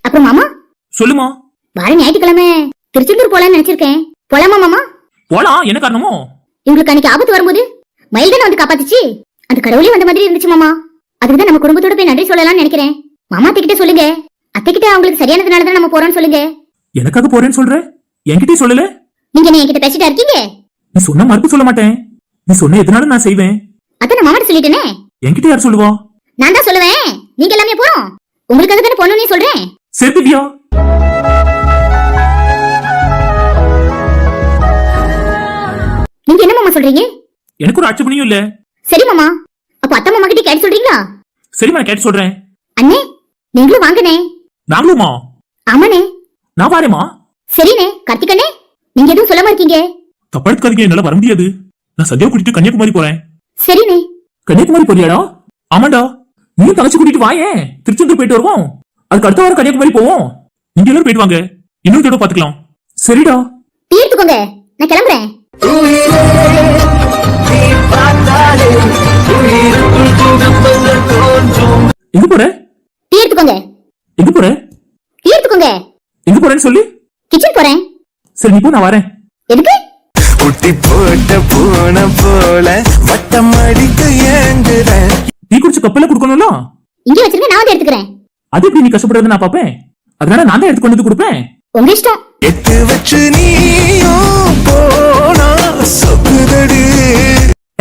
அப்புறம் மாமா சொல்லுமா. வார ஞாயிற்றுக்கிழமை திருச்செந்தூர் போலான்னு நினைச்சிருக்கேன். போலாமா மாமா? போலாம். என்ன காரணமோ? உங்களுக்கு அன்னைக்கு ஆபத்து வரும்போது மயில் தானே வந்து காப்பாத்துச்சு. அந்த கடவுளே வந்த மாதிரி இருந்துச்சு மாமா. அதுக்குதான் நம்ம குடும்பத்தோட போய் நன்றி சொல்லலாம்னு நினைக்கிறேன். மாமா அத்தைக்கிட்ட சொல்லுங்க. அத்தைக்கிட்ட அவங்களுக்கு சரியானதுனால தான் நம்ம போறோம்னு சொல்லுங்க. எனக்காக போறேன்னு சொல்ற? என்கிட்டயே சொல்லல. நீங்க என்கிட்ட பேசிட்டா இருக்கீங்க. நீ சொன்ன மறுப்பு சொல்ல மாட்டேன். நீ சொன்ன எதனால நான் செய்வேன். அத நான் மாமாட்ட சொல்லிட்டேனே. என்கிட்ட யார் சொல்லுவா? நான் தான் சொல்லுவேன். நீங்க எல்லாமே போறோம். உங்களுக்கு தானே பொண்ணுன்னு சொல்றேன். சரி திவ்யா. நீங்க என்ன மாமா சொல்றீங்க? எனக்கு ஒரு ஆட்சேபனையும் இல்ல. சரி மாமா. அப்ப அத்தை மாமா கிட்ட கேட்டு சொல்றீங்களா? சரிமா, கேட்டு சொல்றேன். அண்ணே நீங்களும் வாங்கனே. நாங்களுமா? ஆமாண்ணே. நான் பாருமா. சரிண்ணே. கார்த்திகண்ணே நீங்க எதுவும் சொல்லாம இருக்கீங்க. தப்பா எடுக்காதீங்க, என்னால வர முடியாது. நான் சத்யா கூட்டிட்டு கன்னியாகுமரி போறேன். சரிண்ணே. கன்னியாகுமரி போறியாடா? ஆமாண்டா. நீயும் தங்கச்சி கூட்டிட்டு வாயேன், திருச்செந்தூர் போயிட்டு வருவோம். அதுக்கு அடுத்த வாரம் கன்னியாகுமரி போவோம். நீங்க எல்லாரும் போயிட்டு வாங்க, இன்னொரு தடவை பாத்துக்கலாம். சரிடா. தீர்த்துக்கோங்க, நான் கிளம்புறேன். எங்க போற? தீர்த்துக்கோங்க. எங்க போற? தீர்த்துக்கோங்க. எங்க போறேன்னு சொல்லு. கிச்சன் போறேன். சரி நீ போ, நான் வரேன். எதுக்கு? குட்டி போட்ட பூனை போல வட்டம் அடித்து ஏங்குறேன். டீ குடிச்சு கப்பல குடுக்கணும்ல. இங்க வச்சிருங்க, நான் வந்து எடுத்துக்கிறேன். அது எப்படி நீ கஷ்டப்படுறது நான் பாப்பேன். அதனால நான் தான் எடுத்து கொண்டு வந்து கொடுப்பேன். உங்க இஷ்டம். எட்டு வச்சு நீயும் போனா சொக்குதடி.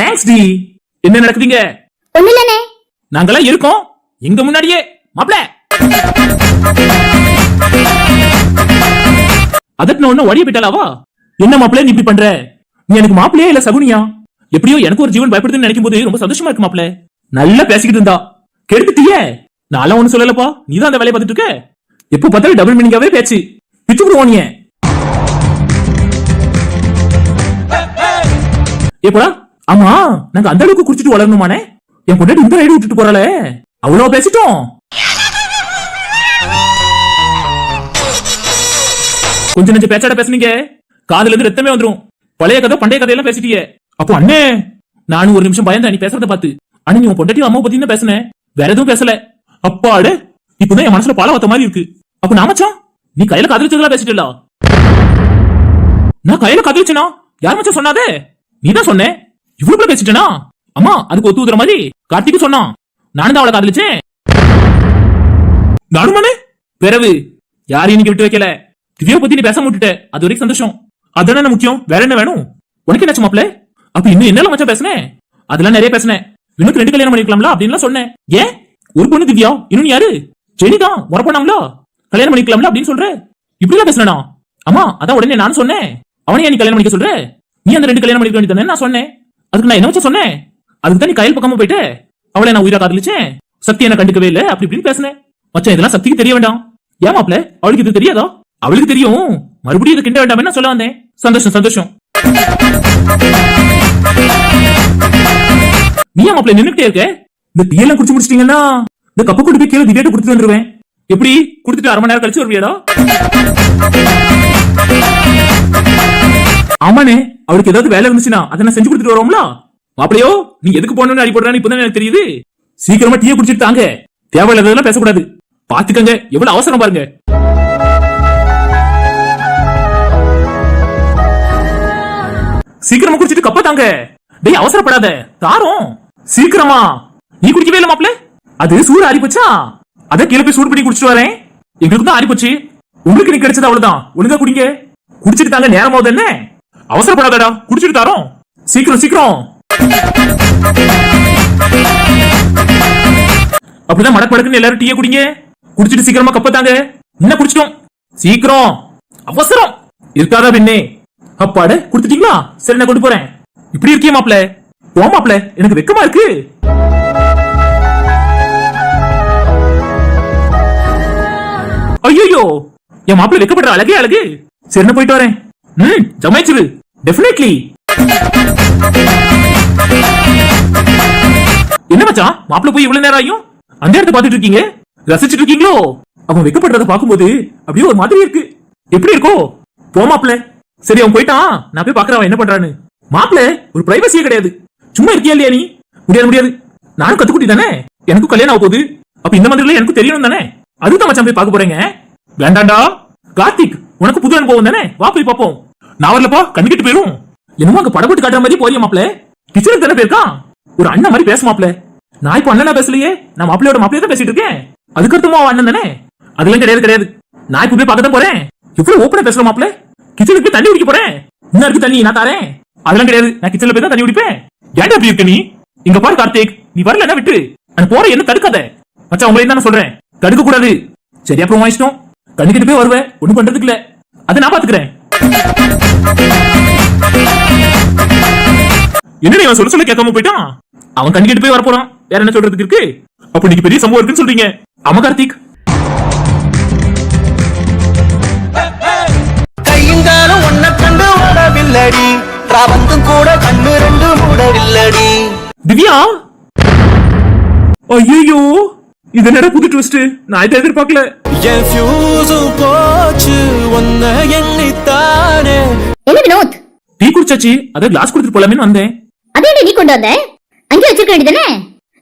Thanks D. என்ன நடக்குதுங்க? ஒண்ணு இல்லனே. நாங்கெல்லாம் இருக்கோம் எங்க முன்னாடியே. மாப்ள அதற்கு ஒண்ணு ஒடிய விட்டலாவா? என்ன மாப்பிள்ள நீ இப்படி பண்ற? நீ எனக்கு மாப்பிள்ளையா இல்ல சகுனியா? எப்படியோ எனக்கு ஒரு ஜீவன் பயப்படுதுன்னு நினைக்கும் போது ரொம்ப சந்தோஷமா இருக்கு மாப்பிள்ள. நல்லா பேசிக்கிட்டு இருந்தா கெடுத்துட்டியே. நான் ஒண்ணு சொல்லலப்பா, நீதான் அந்த வேலையை பார்த்துட்டு இருக்க. எப்ப பார்த்தாலும் டபுள் மீனிங்காவே பேச்சு. பிச்சு விடுவோம் நீ. எப்படா? ஆமா, நாங்க அந்த அளவுக்கு குடிச்சிட்டு வளரணுமானே? என் பொண்ணு இந்த ரைடு விட்டுட்டு போறாளே, அவ்வளவு பேசிட்டோம். கொஞ்சம் நெஞ்ச பேச்சாட பேசுனீங்க, காதுல இருந்து ரத்தமே வந்துரும். பழைய கதை பண்டைய கதையெல்லாம் பேசிட்டீங்க. அப்போ அண்ணே நானும் ஒரு நிமிஷம் பயந்தேன் நீ பேசுறத பார்த்து. ஆனா நீ உன் பொண்டாட்டி அம்மா பத்தி தான் பேசுனேன், வேற எதுவும் பேசல. அப்பாடு, இப்பதான் என் மனசுல பால வத்த மாதிரி இருக்கு. அப்ப நாமச்சான் நீ கையில காதலிச்சதெல்லாம் பேசிட்டா? நான் கையில காதலிச்சனா? யார் மச்சான் சொன்னாதே? நீதான் சொன்ன. இவ்வளவு பேசிட்டேனா? அம்மா அதுக்கு ஒத்து ஊதுற மாதிரி கார்த்திக்கு சொன்னான். நானும் தான் அவளை காதலிச்சேன். நானுமானே பிறவு யாரையும் இன்னைக்கு விட்டு வைக்கல. திவ்யா பத்தி நீ பேச விட்டுட்ட, அது வரைக்கும் சந்தோஷம். அதான முக்கியம், வேற என்ன வேணும்? உனக்கு என்னாச்சு மாப்ள? அப்ப இன்னும் என்னெல்லாம் மச்சான் பேசுனேன்? அதெல்லாம் நிறைய பேசினேன். இன்னும் 2 கல்யாணம் பண்ணிக்கலாம்ல அப்படின்னு சொன்னேன். ஏன் ஒரு பொண்ணு திவ்யா, இன்னும் யாரு? ஜெனிதான் வர போனாங்களா, கல்யாணம் பண்ணிக்கலாம்ல அப்படின்னு சொல்ற. இப்படிலாம் பேசுனா? அம்மா அதான் உடனே நான் சொன்னேன், அவனையா நீ கல்யாணம் பண்ணிக்க சொல்ற? நீ அந்த 2 கல்யாணம் பண்ணிக்க வேண்டியதானே நான் சொன்னேன். அதுக்கு நான் என்ன வச்சு சொன்னேன்? அதுக்கு தான் நீ கையில் பக்கமா போயிட்டு அவளை நான் உயிரா காதலிச்சேன், சக்தி என்ன கண்டுக்கவே இல்ல அப்படி இப்படின்னு பேசுனேன். மச்சான் இதெல்லாம் சக்திக்கு தெரிய வேண்டாம். ஏன் மாப்ள அவளுக்கு இது தெரியாதா? அவளுக்கு தெரியும், மறுபடியும் இதை கிண்ட வேண்டாம் சொல்ல வந்தேன். சந்தோஷம் சந்தோஷம். நீ ஏன் மாப்ள நின்னுட்டே இருக்க? இந்த டீ எல்லாம் குடிச்சு முடிச்சிட்டீங்கன்னா இந்த கப்ப கொண்டு போய் கீழே திவ்யாட்ட கொடுத்துட்டு வந்துருவேன். எப்படி குடுத்துட்டு 1/2 மணி நேரம் கழிச்சு வருவியாடா? ஆமாண்ணே, அவளுக்கு ஏதாவது வேலை இருந்துச்சுன்னா அதை நான் செஞ்சு கொடுத்துட்டு வரோம்ல. மாப்பிளையோ நீ எதுக்கு போனோம்னு அடிபடுறான்னு இப்பதான் எனக்கு தெரியுது. சீக்கிரமா டீயை குடிச்சிட்டு தாங்க, தேவையில்லாததெல்லாம் பேசக்கூடாது. பாத்துக்கங்க எவ்வளவு அவசரம் பாருங்க. சீக்கிரமா குடிச்சிட்டு கப்ப தாங்க. டேய் அவசரப்படாத, தாரோம் சீக்கிரமா. நீ குடிக்கவே இல்ல மாப்ள? அது சூடு ஆறி போச்சா? அத கீழே போய் சூடு பண்ணி குடிச்சிட்டு வரேன். எங்களுக்கு தான் ஆறி போச்சு, உங்களுக்கு நீ கிடைச்சது அவ்வளவுதான். ஒழுங்கா குடிங்க, குடிச்சிட்டு தாங்க. நேரம் ஆகுது என்ன, அவசரப்படாதடா, குடிச்சிட்டு தாரோம். சீக்கிரம் சீக்கிரம். அப்படிதான் மடக்கு மடக்குன்னு எல்லாரும் டீயை குடிங்க. குடிச்சிட்டு சீக்கிரமா கப்ப தாங்க. என்ன குடிச்சிட்டோம், சீக்கிரம் அவசரம் இருக்காதா பின்னே? அப்பாடு குடுத்துட்டீங்களா? சரி நான் கொண்டு போறேன். இப்படி இருக்கே மாப்ள? போ மாப்ள, எனக்கு வெக்கமா இருக்கு. ஐயோ என் மாப்ள வெக்கப்படுற அழகே அழகு. சரி நான் போயிட்டு வரேன். ஜமாய்ச்சிரு டெஃபினெட்லி. என்ன மச்சான் மாப்ள போய் இவ்வளவு நேரம் ஆயும் அந்த இடத்தை பாத்துட்டு இருக்கீங்க, ரசிச்சிட்டு இருக்கீங்களோ? அவன் வெக்கப்படுறத பாக்கும்போது அப்படியே ஒரு மாதிரி இருக்கு. எப்படி இருக்கோ? போ மாப்ள. சரி அவன் போயிட்டான், நான் போய் பாக்குறேன் அவன் என்ன பண்றான்னு. மாப்ள ஒரு பிரைவசியே கிடையாது. சும்மா இருக்கியா இல்லையா நீ? முடியாது முடியாது, நானும் கத்துக்குட்டி தானே, எனக்கும் கல்யாணம் ஆக போகுது. அப்ப இந்த மாதிரி எனக்கு தெரியணும் தானே, அதுதான் மச்சான் போய் பார்க்க போறேங்க. வேண்டாண்டா கார்த்திக், உனக்கு புது அனுபவம் தானே, வா போய் பாப்போம். நான் வரலப்பா, கண்ணுக்கிட்டு போயிரும். என்னமோ அங்க படப்பட்டு காட்டுற மாதிரி போறிய மாப்ள, கிச்சனுக்கு தானே போயிருக்கான். ஒரு அண்ணன் மாதிரி பேச மாப்ள. நான் இப்ப அண்ணனா பேசலையே, நான் மாப்பிளையோட மாப்பிளைய தான் பேசிட்டு இருக்கேன். அதுக்கு அர்த்தமா அண்ணன் தானே? அதெல்லாம் கிடையாது கிடையாது, நான் இப்ப போய் பார்க்க தான் போறேன். எவ்வளவு ஓப்பனா பேசுற மாப்ள. கிச்சனுக்கு போய் தண்ணி குடிக்க போறேன். இன்னும் இருக்கு தண்ணி, நான் தாரேன். அதெல்லாம் கிடையாது, நான் கிச்சன்ல போய் தான் தண்ணி குடிப்பேன். ஏன்டா அப்படி இருக்க நீ? இங்க பாரு கார்த்திக், நீ வரல விட்டு அந்த போற என்ன தடுக்காத மச்சான். உங்களையும் தான் சொல்றேன், தடுக்க கூடாது. சரி அப்புறம் வாங்கிட்டோம், கண்ணுக்கிட்டு போய் வருவேன், ஒண்ணும் பண்றதுக்கு இல்ல, அதை நான் பாத்துக்கிறேன். என்ன அவன் சொல்ல கேட்காம போயிட்டான். அவன் கண்ணுக்கிட்டு போய் வர போறான், வேற என்ன சொல்றதுக்கு இருக்கு? அப்ப நீங்க பெரிய சம்பவம் இருக்குன்னு சொல்றீங்க. ஆமா கார்த்திக், கையுங்காலும் ஒன்ன கண்டு ஓடவில்லடி, ராவந்தும் கூட கண்ணு ரெண்டு மூடவில்லடி. திவ்யா, ஐயோ இது என்னடா புது ட்விஸ்ட், நான் இதை எதிர்பார்க்கல. என் ஃபியூஸும் போச்சு ஒன்ன எண்ணித்தானே. என்ன வினோத், டீ குடிச்சாச்சு, அத கிளாஸ் கொடுத்துட்டு போலாமேன்னு வந்தேன். அதே நீ கொண்டு வந்த, அங்கே வச்சிருக்க வேண்டியதானே?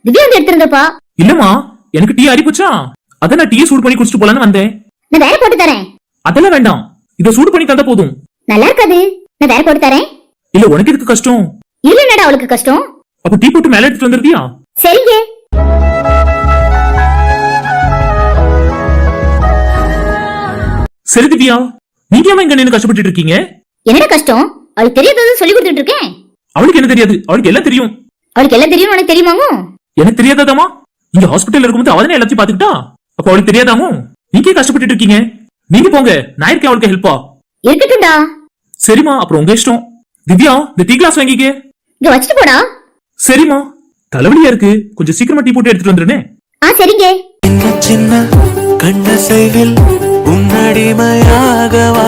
திவ்யா வந்து எடுத்திருந்தப்பா. இல்லம்மா, எனக்கு டீ ஆறிப்போச்சா, அதான் நான் டீயை சூடு பண்ணி குடிச்சிட்டு போலான்னு வந்தேன். நான் வேற போட்டு தரேன். அதெல்லாம் வேண்டாம், இதை சூடு பண்ணி தந்தா போதும். நல்லா இருக்காது, நான் வேற போட்டு தரேன். இல்ல உனக்கு எதுக்கு கஷ்டம்? இல்ல என்னடா அவளுக்கு கஷ்டம். அப்ப டீ போட்டு மேல எடுத்துட்டு வந்துருதியா? சரிங்க. சரி திவ்யா, நீங்க ஏன் இங்க நின்னு கஷ்டப்பட்டு இருக்கீங்க? என்னடா கஷ்டம்? அவளுக்கு தெரியாதது சொல்லி கொடுத்துட்டு இருக்கேன். அவளுக்கு என்ன தெரியாது, அவளுக்கு எல்லாம் தெரியும். அவளுக்கு எல்லாம் தெரியும், உனக்கு தெரியுமாங்க? எனக்கு தெரியாதாமா? இங்க ஹாஸ்பிட்டல் இருக்கும்போது அவதானே எல்லாத்தையும் பாத்துக்கிட்டா, அப்ப அவளுக்கு தெரியாதாமோ? நீங்க கஷ்டப்பட்டு இருக்கீங்க, நீங்க போங்க, நான் இருக்கேன் அவளுக்கு ஹெல்ப்பா. இருக்கட்டும்டா. சரிமா, அப்புறம் உங்க இஷ்டம். திவ்யா, இந்த டீ கிளாஸ் வாங்கிக்க. இங்க வச்சுட்டு போடா. சரிமா, தலைவலியா இருக்கு, கொஞ்சம் சீக்கிரமா டீ போட்டு எடுத்துட்டு வந்துருனே. சரிங்க. சின்ன சின்ன கண்ணசைவில் உன்னடிமையாகவா.